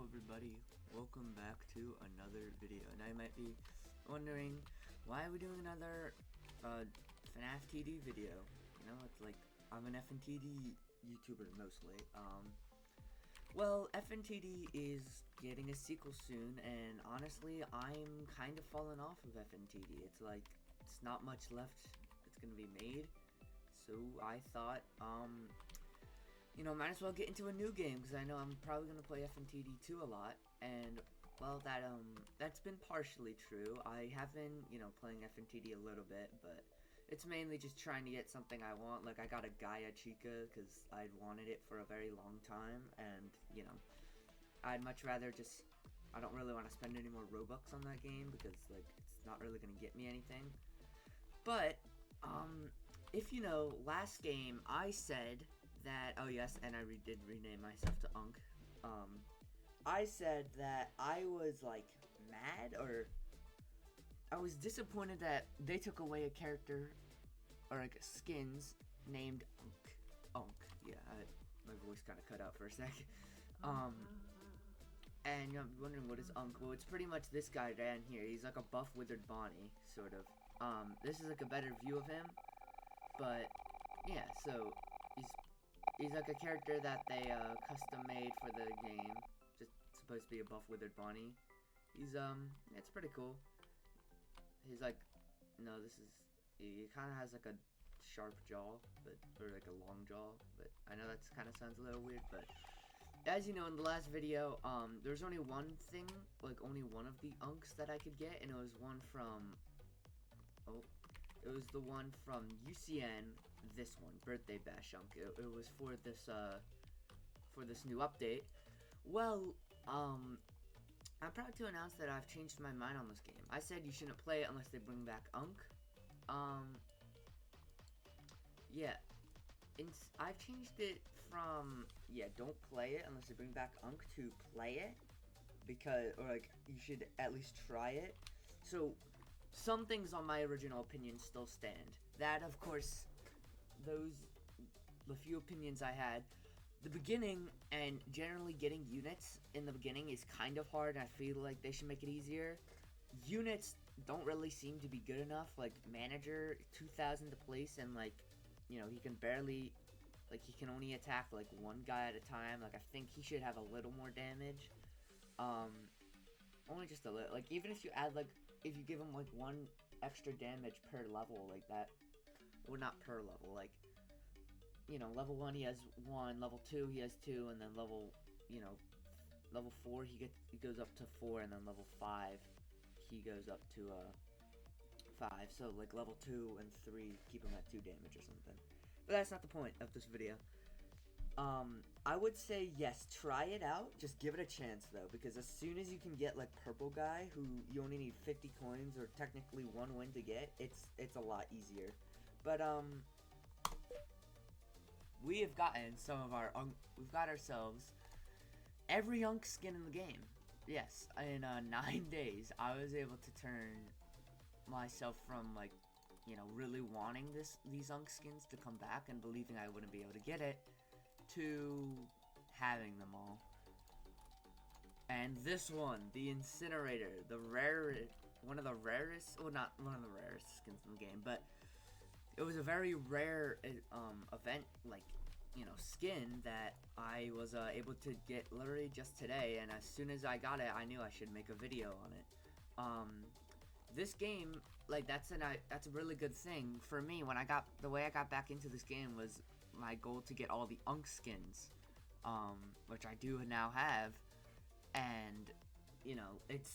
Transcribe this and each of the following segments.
everybody, welcome back to another video. Now you might be wondering, why are we doing another fnaf TD video? You know, it's like, I'm an FNTD YouTuber mostly. Well, FNTD is getting a sequel soon, and honestly, I'm kind of falling off of FNTD. It's like, it's not much left that's gonna be made, so I thought, you know, might as well get into a new game, because I know I'm probably going to play FNTD 2 a lot, and, well, that's been partially true. I have been, you know, playing FNTD a little bit, but it's mainly just trying to get something I want. Like, I got a Gaia Chica, because I'd wanted it for a very long time, and, you know, I'd much rather just, I don't really want to spend any more Robux on that game, because, like, it's not really going to get me anything. But, if you know, last game, I said that, oh yes, and I did rename myself to Unk. I said that I was, like, mad, or I was disappointed that they took away a character, or, like, skins, named Unk. Unk, yeah, my voice kind of cut out for a sec. And you're wondering, what is Unk? Well, it's pretty much this guy down here. He's like a buff withered Bonnie, sort of. This is, like, a better view of him, but, yeah, so, He's like a character that they custom made for the game. Just supposed to be a buff withered Bonnie. He's it's pretty cool. He's like, no, he kind of has like a sharp jaw, or like a long jaw. But I know that kind of sounds a little weird. But as you know, in the last video, there's only one thing, like only one of the Unks that I could get, and it was one from, it was the one from UCN, this one, Birthday Bash Unk. It was for this new update. Well, I'm proud to announce that I've changed my mind on this game. I said you shouldn't play it unless they bring back Unk. Yeah. I've changed it from, yeah, don't play it unless they bring back Unk, to play it. Or like, you should at least try it. So, some things on my original opinion still stand. That, of course, the few opinions I had, the beginning and generally getting units in the beginning is kind of hard, and I feel like they should make it easier. Units don't really seem to be good enough. Like, Manager, 2,000 to place, and, like, you know, he can barely, like, he can only attack, like, one guy at a time. Like, I think he should have a little more damage. Only just a little. Like, even if you add, like, if you give him, like, one extra damage per level, like that, well, not per level, like, you know, level 1 he has 1, level 2 he has 2, and then level 4 he goes up to 4, and then level 5 he goes up to 5. So, like, level 2 and 3 keep him at 2 damage or something. But that's not the point of this video. I would say, yes, try it out. Just give it a chance, though, because as soon as you can get, like, Purple Guy, who you only need 50 coins, or technically 1 win to get, it's a lot easier. But, we have gotten some of our, we've got ourselves every Unk skin in the game. Yes, in, 9 days, I was able to turn myself from, like, you know, really wanting these Unk skins to come back and believing I wouldn't be able to get it, to having them all. And this one, the Incinerator, one of the rarest, well, not one of the rarest skins in the game, but it was a very rare event, like, you know, skin that I was able to get literally just today, and as soon as I got it, I knew I should make a video on it. This game, like, that's a really good thing for me. The way I got back into this game was my goal to get all the Unk skins, which I do now have, and, you know, it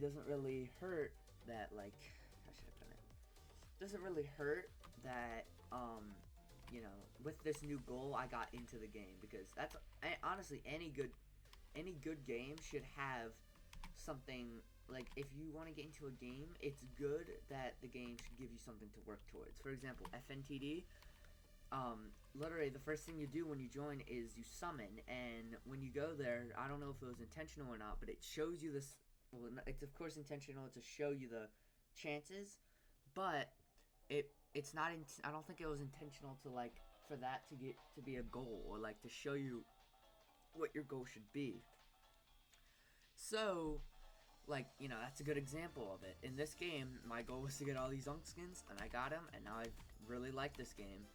doesn't really hurt that, like, I should have done it. It doesn't really hurt that, you know, with this new goal, I got into the game, because that's, honestly, any good game should have something. Like, if you want to get into a game, it's good that the game should give you something to work towards. For example, FNTD, literally the first thing you do when you join is you summon, and when you go there, I don't know if it was intentional or not, but it shows you this, well, it's of course intentional to show you the chances, but it's not, I don't think it was intentional to, like, for that to be a goal, or, like, to show you what your goal should be. So, like, you know, that's a good example of it. In this game, my goal was to get all these Unk skins, and I got them, and now I really like this game.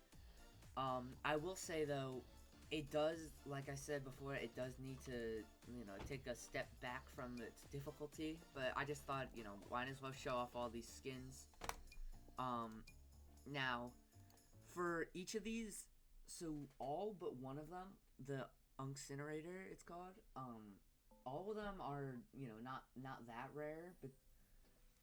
I will say, though, it does, like I said before, it does need to, you know, take a step back from its difficulty, but I just thought, you know, might as well show off all these skins. Now, for each of these, so all but one of them, the Uncinerator, it's called, all of them are, you know, not that rare, but,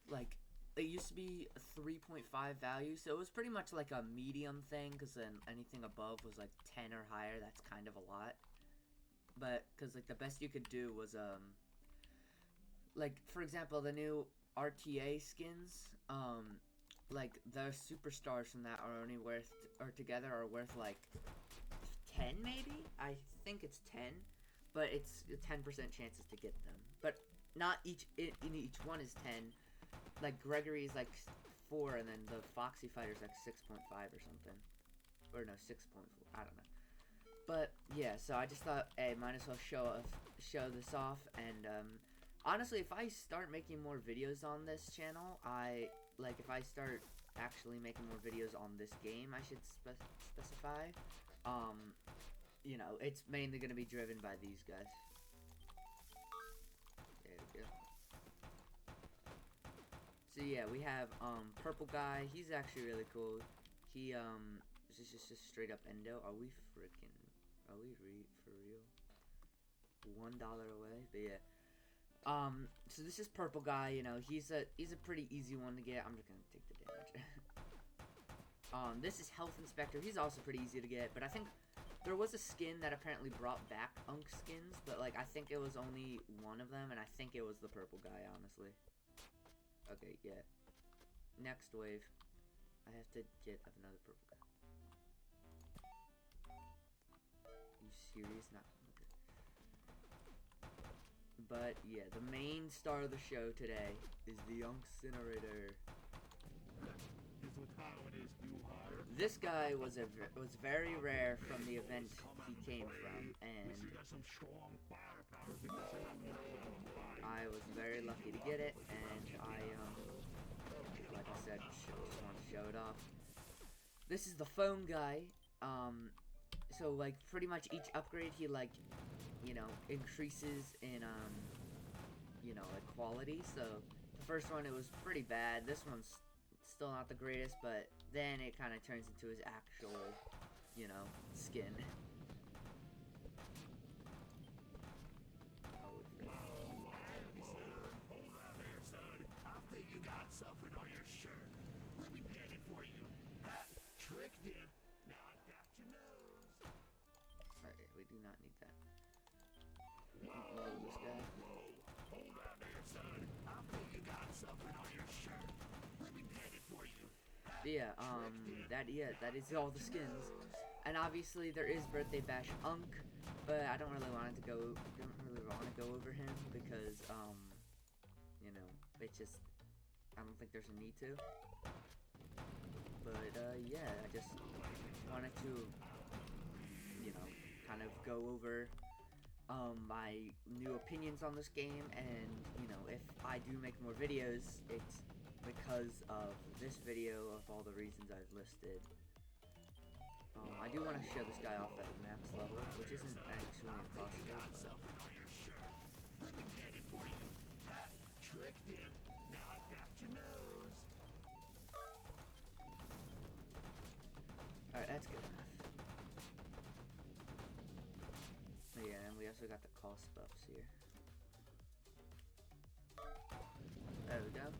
like, it used to be a 3.5 value, so it was pretty much like a medium thing, because then anything above was like 10 or higher. That's kind of a lot. But, because like the best you could do was, like, for example, the new RTA skins, like, the superstars from that are only worth, or together are worth like 10 maybe? I think it's 10, but it's a 10% chances to get them. But not each, in each one is 10. Like, Gregory's like 4, and then the Foxy Fighter's like 6.5 or something. Or no, 6.4, I don't know. But, yeah, so I just thought, hey, might as well show this off, and, honestly, if I start making more videos on this channel, if I start actually making more videos on this game, I should specify, you know, it's mainly gonna be driven by these guys. There we go. So yeah, we have, Purple Guy. He's actually really cool. He, is this just straight up endo? Are we for real? $1 away? But yeah. So this is Purple Guy, you know, he's a pretty easy one to get. I'm just gonna take the damage. This is Health Inspector. He's also pretty easy to get, but I think there was a skin that apparently brought back Unk skins, but, like, I think it was only one of them, and I think it was the Purple Guy, honestly. Okay, yeah. Next wave. I have to get another Purple Guy. Are you serious? Not okay. But yeah, the main star of the show today is the Uncinerator. This guy was very rare from the event he came from, and I was very lucky to get it, and like I said, just want to show it off. This is the Phone Guy. So, like, pretty much each upgrade, he, like, you know, increases in, you know, like, quality. So, the first one, it was pretty bad. This one's still not the greatest, but then it kind of turns into his actual, you know, skin. Alright, we do not need that. Load this guy. Yeah, that is all the skins. And obviously there is Birthday Bash Unk, but I don't really want to go over him because, you know, it's just, I don't think there's a need to. But, yeah, I just wanted to, you know, kind of go over, my new opinions on this game, and, you know, if I do make more videos, it's because of this video, of all the reasons I've listed. I do want to show this guy off at max level, which isn't actually impossible. Alright, that's good enough. Oh, yeah, and we also got the cost buffs here. There we go.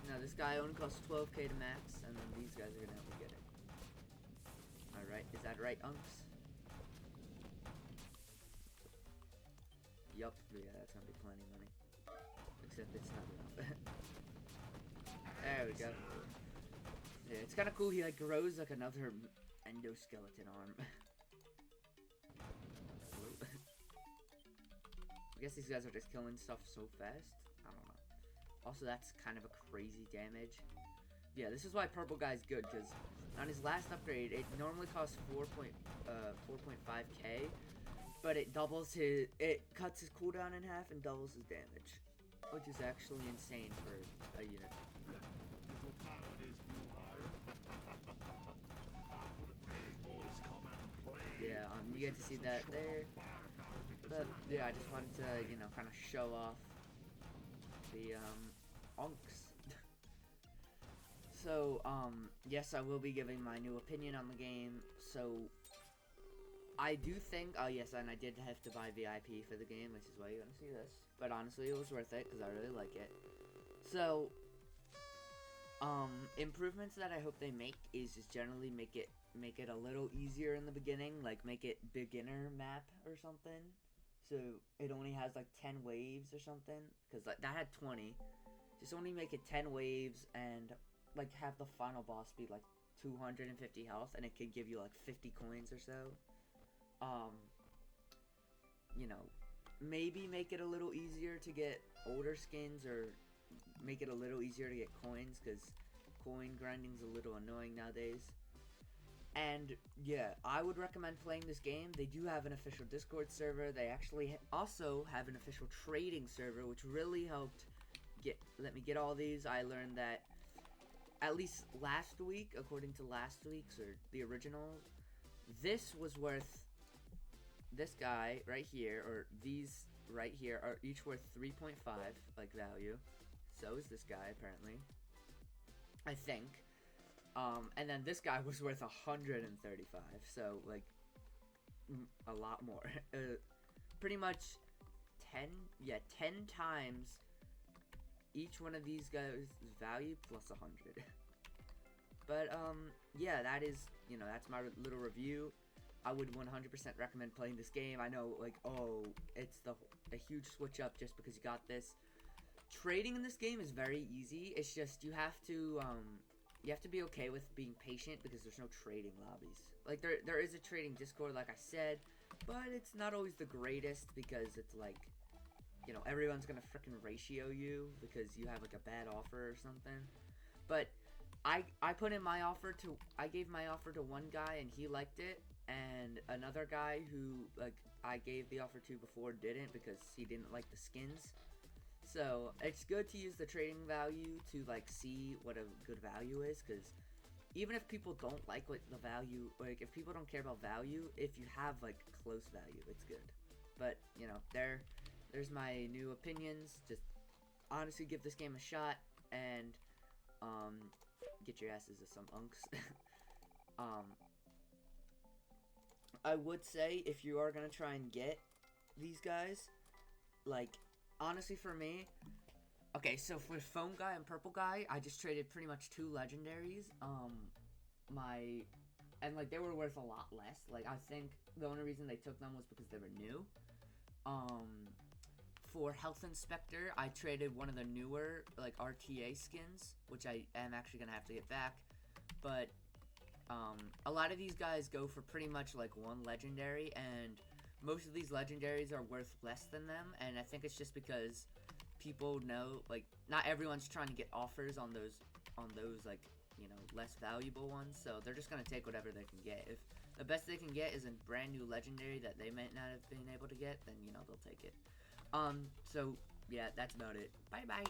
Now this guy only costs 12k to max, and then these guys are gonna help me get it. Alright, is that right, Unks? Yup, yeah, that's gonna be plenty of money. Except it's not enough. There we go. Yeah, it's kinda cool, he like grows like another endoskeleton arm. I guess these guys are just killing stuff so fast. I don't know. Also, that's kind of a crazy damage. Yeah, this is why Purple Guy's good, because on his last upgrade, it normally costs 4.5k, but it cuts his cooldown in half and doubles his damage, which is actually insane for a unit. Yeah, you get to see that there. But yeah, I just wanted to, kind of show off the unks. So, yes, I will be giving my new opinion on the game. So, I do think, oh yes, and I did have to buy VIP for the game, which is why you're gonna see this. But honestly, it was worth it because I really like it. So, improvements that I hope they make is just generally make it a little easier in the beginning, like make it beginner map or something. So it only has like 10 waves or something, because like, that had 20. Just only make it 10 waves and like have the final boss be like 250 health, and it could give you like 50 coins or so. Maybe make it a little easier to get older skins, or make it a little easier to get coins, because coin grinding's a little annoying nowadays. And yeah, I would recommend playing this game. They do have an official Discord server. They actually also have an official trading server, which really helped let me get all these. I learned that at least last week, according to last week's or the original, this was worth, this guy right here, or these right here, are each worth 3.5 like value. So is this guy apparently, I think. And then this guy was worth 135, so like a lot more. Pretty much 10 times each one of these guys' value plus 100. But yeah, that is, that's my little review. I would 100% recommend playing this game. I know, like, oh, it's a huge switch up just because you got this. Trading in this game is very easy. It's just you have to be okay with being patient, because there's no trading lobbies. Like, there is a trading Discord, like I said, but it's not always the greatest, because it's like, everyone's gonna frickin' ratio you because you have like a bad offer or something. But I put in my offer to, I gave my offer to one guy and he liked it, and another guy who like I gave the offer to before didn't, because he didn't like the skins. So it's good to use the trading value to like see what a good value is, because even if people don't like what the value, like if people don't care about value, if you have like close value, it's good. But there's my new opinions. Just honestly give this game a shot, and get your asses to some unks. I would say, if you are gonna try and get these guys, like, honestly for me, okay, so for Foam Guy and Purple Guy, I just traded pretty much 2 legendaries. And like they were worth a lot less. Like, I think the only reason they took them was because they were new. For Health Inspector, I traded one of the newer like RTA skins, which I am actually gonna have to get back. But a lot of these guys go for pretty much like 1 legendary, and most of these legendaries are worth less than them. And I think it's just because people know, like, not everyone's trying to get offers on those like, less valuable ones, so they're just gonna take whatever they can get. If the best they can get is a brand new legendary that they might not have been able to get, then they'll take it. So yeah, that's about it. Bye bye.